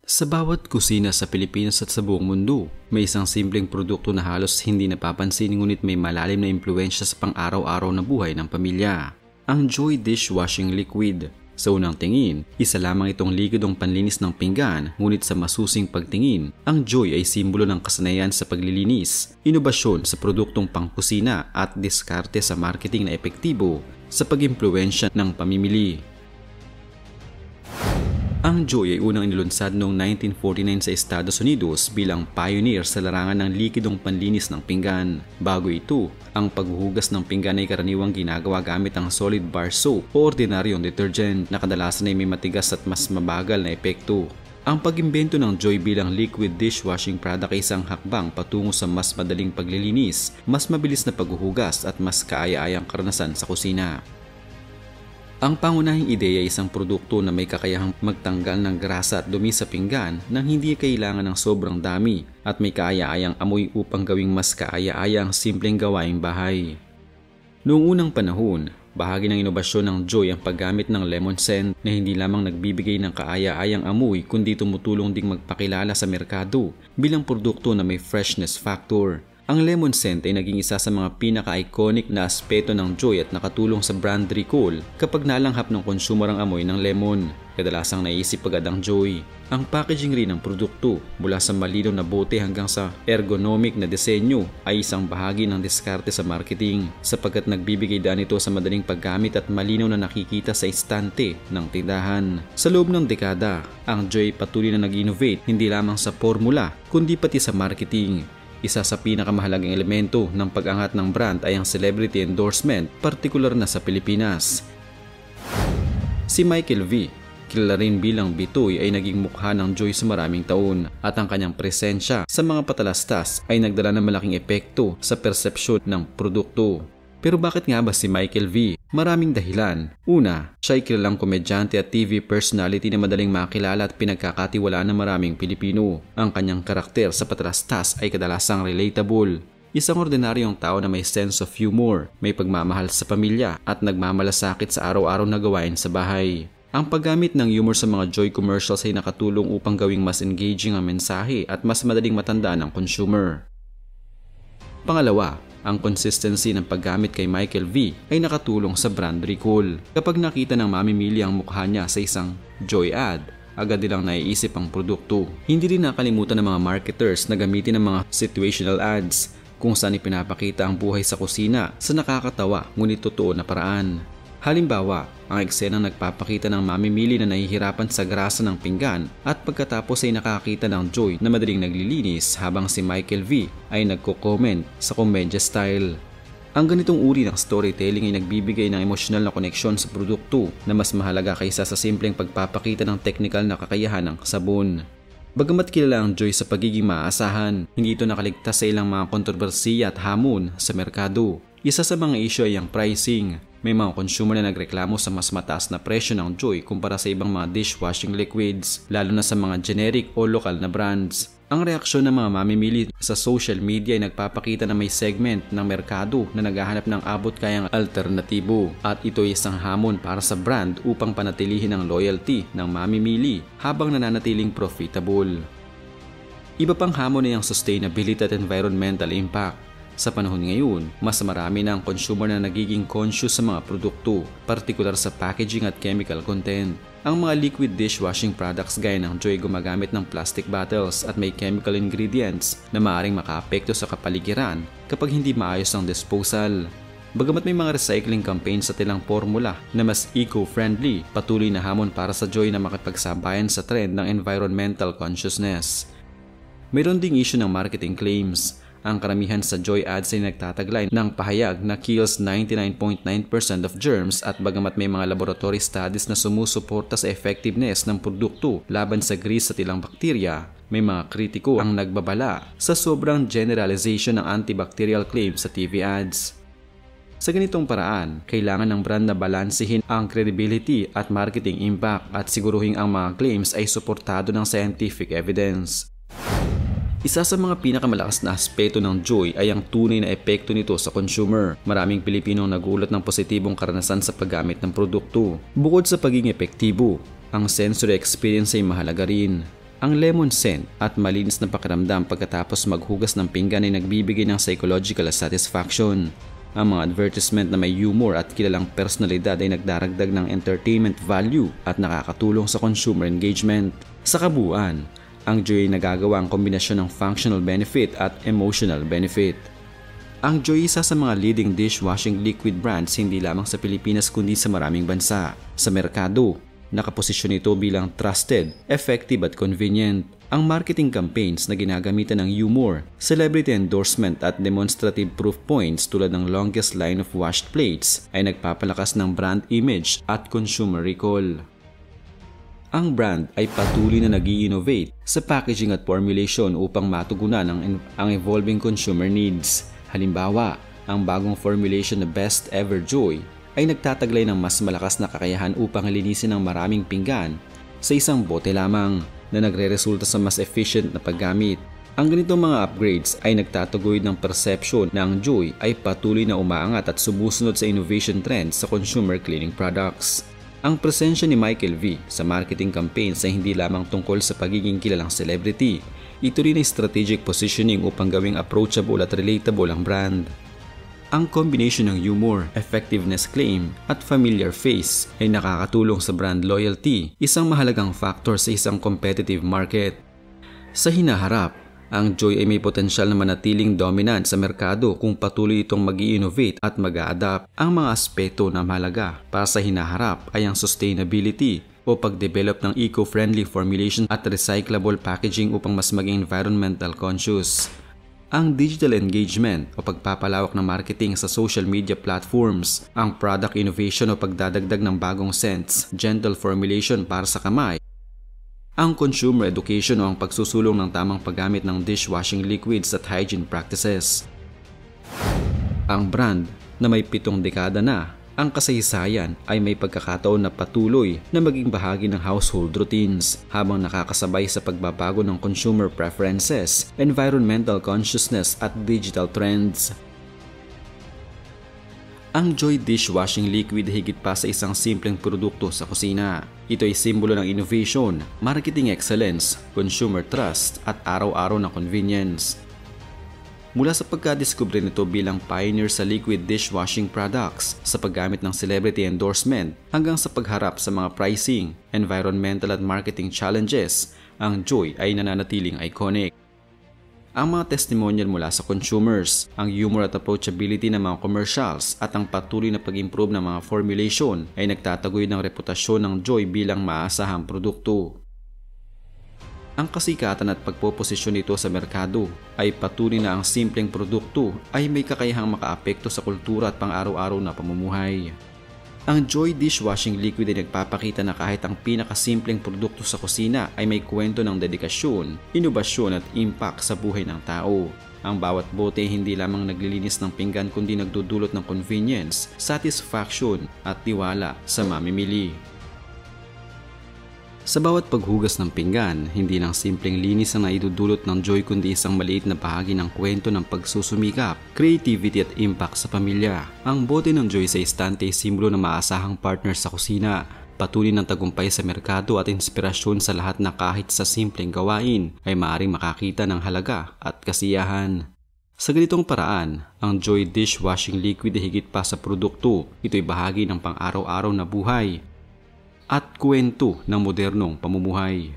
Sa bawat kusina sa Pilipinas at sa buong mundo, may isang simpleng produkto na halos hindi napapansin ngunit may malalim na impluwensya sa pang-araw-araw na buhay ng pamilya. Ang Joy Dishwashing Liquid. Sa unang tingin, isa lamang itong likidong panlinis ng pinggan, ngunit sa masusing pagtingin, ang Joy ay simbolo ng kasanayan sa paglilinis, inobasyon sa produktong pangkusina at diskarte sa marketing na epektibo sa pag-impluwensya ng pamimili. Ang Joy ay unang inilunsad noong 1949 sa Estados Unidos bilang pioneer sa larangan ng likidong panlinis ng pinggan. Bago ito, ang paghuhugas ng pinggan ay karaniwang ginagawa gamit ang solid bar soap o ordinaryong detergent na kadalasan ay may matigas at mas mabagal na epekto. Ang pag-imbento ng Joy bilang liquid dishwashing product ay isang hakbang patungo sa mas madaling paglilinis, mas mabilis na paghuhugas at mas kaaya-ayang karanasan sa kusina. Ang pangunahing ideya ay isang produkto na may kakayahang magtanggal ng grasa at dumi sa pinggan nang hindi kailangan ng sobrang dami at may kaaya-ayang amoy upang gawing mas kaaya-ayang simpleng gawaing bahay. Noong unang panahon, bahagi ng inobasyon ng Joy ang paggamit ng lemon scent na hindi lamang nagbibigay ng kaaya-ayang amoy kundi tumutulong ding magpakilala sa merkado bilang produkto na may freshness factor. Ang lemon scent ay naging isa sa mga pinaka-iconic na aspeto ng Joy at nakatulong sa brand recall kapag nalanghap ng consumer ang amoy ng lemon. Kadalasang naisip agad ang Joy. Ang packaging rin ng produkto mula sa malinaw na bote hanggang sa ergonomic na disenyo ay isang bahagi ng diskarte sa marketing sapagkat nagbibigay daan ito sa madaling paggamit at malinaw na nakikita sa istante ng tindahan. Sa loob ng dekada, ang Joy patuloy na nag-innovate hindi lamang sa formula kundi pati sa marketing. Isa sa pinakamahalagang elemento ng pag-angat ng brand ay ang celebrity endorsement, partikular na sa Pilipinas. Si Michael V, kilala rin bilang Bitoy, ay naging mukha ng Joy sa maraming taon at ang kanyang presensya sa mga patalastas ay nagdala ng malaking epekto sa persepsyon ng produkto. Pero bakit nga ba si Michael V? Maraming dahilan. Una, siya ay kilalang komedyante at TV personality na madaling makilala at pinagkakatiwalaan ng maraming Pilipino. Ang kanyang karakter sa patalastas ay kadalasang relatable. Isang ordinaryong tao na may sense of humor, may pagmamahal sa pamilya at nagmamalasakit sa araw-araw na gawain sa bahay. Ang paggamit ng humor sa mga Joy commercials ay nakatulong upang gawing mas engaging ang mensahe at mas madaling matandaan ng consumer. Pangalawa, ang consistency ng paggamit kay Michael V ay nakatulong sa brand recall. Kapag nakita ng mamimili ang mukha niya sa isang Joy ad, agad nilang naiisip ang produkto. Hindi rin nakalimutan ng mga marketers na gamitin ang mga situational ads kung saan ipinapakita ang buhay sa kusina sa nakakatawa ngunit totoo na paraan. Halimbawa, ang eksenang nagpapakita ng mamimili na nahihirapan sa grasa ng pinggan at pagkatapos ay nakakita ng Joy na madaling naglilinis habang si Michael V ay nagko-comment sa komedya style. Ang ganitong uri ng storytelling ay nagbibigay ng emosyonal na koneksyon sa produkto na mas mahalaga kaysa sa simpleng pagpapakita ng technical na kakayahan ng sabon. Bagamat kilala ang Joy sa pagiging maaasahan, hindi ito nakaligtas sa ilang mga kontrobersiya at hamon sa merkado. Isa sa mga issue ay ang pricing. May mga consumer na nagreklamo sa mas mataas na presyo ng Joy kumpara sa ibang mga dishwashing liquids, lalo na sa mga generic o lokal na brands. Ang reaksyon ng mga mamimili sa social media ay nagpapakita na may segment ng merkado na naghahanap ng abot-kayang alternatibo at ito ay isang hamon para sa brand upang panatilihin ang loyalty ng mamimili habang nananatiling profitable. Iba pang hamon ay ang sustainability at environmental impact. Sa panahon ngayon, mas marami na ang consumer na nagiging conscious sa mga produkto, partikular sa packaging at chemical content. Ang mga liquid dishwashing products gaya ng Joy gumagamit ng plastic bottles at may chemical ingredients na maaaring makaapekto sa kapaligiran kapag hindi maayos ang disposal. Bagamat may mga recycling campaigns sa tilang formula na mas eco-friendly, patuloy na hamon para sa Joy na makipagsabayan sa trend ng environmental consciousness. Mayroon ding issue ng marketing claims. Ang karamihan sa Joy ads ay nagtataglay ng pahayag na kills 99.9% of germs at bagamat may mga laboratory studies na sumusuporta sa effectiveness ng produkto laban sa grease at ilang bakterya, may mga kritiko ang nagbabala sa sobrang generalization ng antibacterial claims sa TV ads. Sa ganitong paraan, kailangan ng brand na balansehin ang credibility at marketing impact at siguruhin ang mga claims ay suportado ng scientific evidence. Isa sa mga pinakamalakas na aspeto ng Joy ay ang tunay na epekto nito sa consumer. Maraming Pilipino ang nagulat ng positibong karanasan sa paggamit ng produkto. Bukod sa pagiging epektibo, ang sensory experience ay mahalaga rin. Ang lemon scent at malinis na pakiramdam pagkatapos maghugas ng pinggan ay nagbibigay ng psychological satisfaction. Ang mga advertisement na may humor at kilalang personalidad ay nagdaragdag ng entertainment value at nakakatulong sa consumer engagement. Sa kabuuan, ang Joy ay nagagawa ang kombinasyon ng functional benefit at emotional benefit. Ang Joy isa sa mga leading dishwashing liquid brands hindi lamang sa Pilipinas kundi sa maraming bansa. Sa merkado, nakaposisyon ito bilang trusted, effective at convenient. Ang marketing campaigns na ginagamitan ng humor, celebrity endorsement at demonstrative proof points tulad ng longest line of washed plates ay nagpapalakas ng brand image at consumer recall. Ang brand ay patuloy na nag-i-innovate sa packaging at formulation upang matugunan ang evolving consumer needs. Halimbawa, ang bagong formulation na Best Ever Joy ay nagtataglay ng mas malakas na kakayahan upang linisin ang maraming pinggan sa isang bote lamang na nagre-resulta sa mas efficient na paggamit. Ang ganitong mga upgrades ay nagtataguyod ng perception na ang Joy ay patuloy na umaangat at sumusunod sa innovation trends sa consumer cleaning products. Ang presensya ni Michael V sa marketing campaigns ay hindi lamang tungkol sa pagiging kilalang celebrity. Ito rin ay strategic positioning upang gawing approachable at relatable ang brand. Ang combination ng humor, effectiveness claim at familiar face ay nakakatulong sa brand loyalty, isang mahalagang factor sa isang competitive market. Sa hinaharap, ang Joy ay may potensyal na manatiling dominant sa merkado kung patuloy itong mag-i-innovate at mag-a-adapt. Ang mga aspeto na mahalaga para sa hinaharap ay ang sustainability o pag-develop ng eco-friendly formulation at recyclable packaging upang mas maging environmental conscious. Ang digital engagement o pagpapalawak ng marketing sa social media platforms, ang product innovation o pagdadagdag ng bagong scents, gentle formulation para sa kamay, ang consumer education o ang pagsusulong ng tamang paggamit ng dishwashing liquids at hygiene practices. Ang brand na may 7 dekada na ang kasaysayan ay may pagkakataon na patuloy na maging bahagi ng household routines habang nakakasabay sa pagbabago ng consumer preferences, environmental consciousness at digital trends. Ang Joy dishwashing liquid higit pa sa isang simpleng produkto sa kusina. Ito ay simbolo ng innovation, marketing excellence, consumer trust at araw-araw na convenience. Mula sa pagkadiskubre nito bilang pioneer sa liquid dishwashing products sa paggamit ng celebrity endorsement hanggang sa pagharap sa mga pricing, environmental at marketing challenges, ang Joy ay nananatiling iconic. Ang mga testimonial mula sa consumers, ang humor at approachability ng mga commercials at ang patuloy na pag-improve ng mga formulation ay nagtataguyod ng reputasyon ng Joy bilang maasahang produkto. Ang kasikatan at pagpoposisyon nito sa merkado ay patunay na ang simpleng produkto ay may kakayahang makaapekto sa kultura at pang-araw-araw na pamumuhay. Ang Joy dishwashing liquid ay nagpapakita na kahit ang pinakasimpleng produkto sa kusina ay may kwento ng dedikasyon, inobasyon at impact sa buhay ng tao. Ang bawat bote hindi lamang naglilinis ng pinggan kundi nagdudulot ng convenience, satisfaction at tiwala sa mamimili. Sa bawat paghugas ng pinggan, hindi lang simpleng linis ang naidudulot ng Joy kundi isang maliit na bahagi ng kwento ng pagsusumikap, creativity at impact sa pamilya. Ang bote ng Joy sa estante ay simbolo ng maasahang partner sa kusina, patuloy ng tagumpay sa merkado at inspirasyon sa lahat na kahit sa simpleng gawain ay maaaring makakita ng halaga at kasiyahan. Sa ganitong paraan, ang Joy dishwashing liquid ay higit pa sa produkto. Ito'y bahagi ng pang-araw-araw na buhay at kwento ng modernong pamumuhay.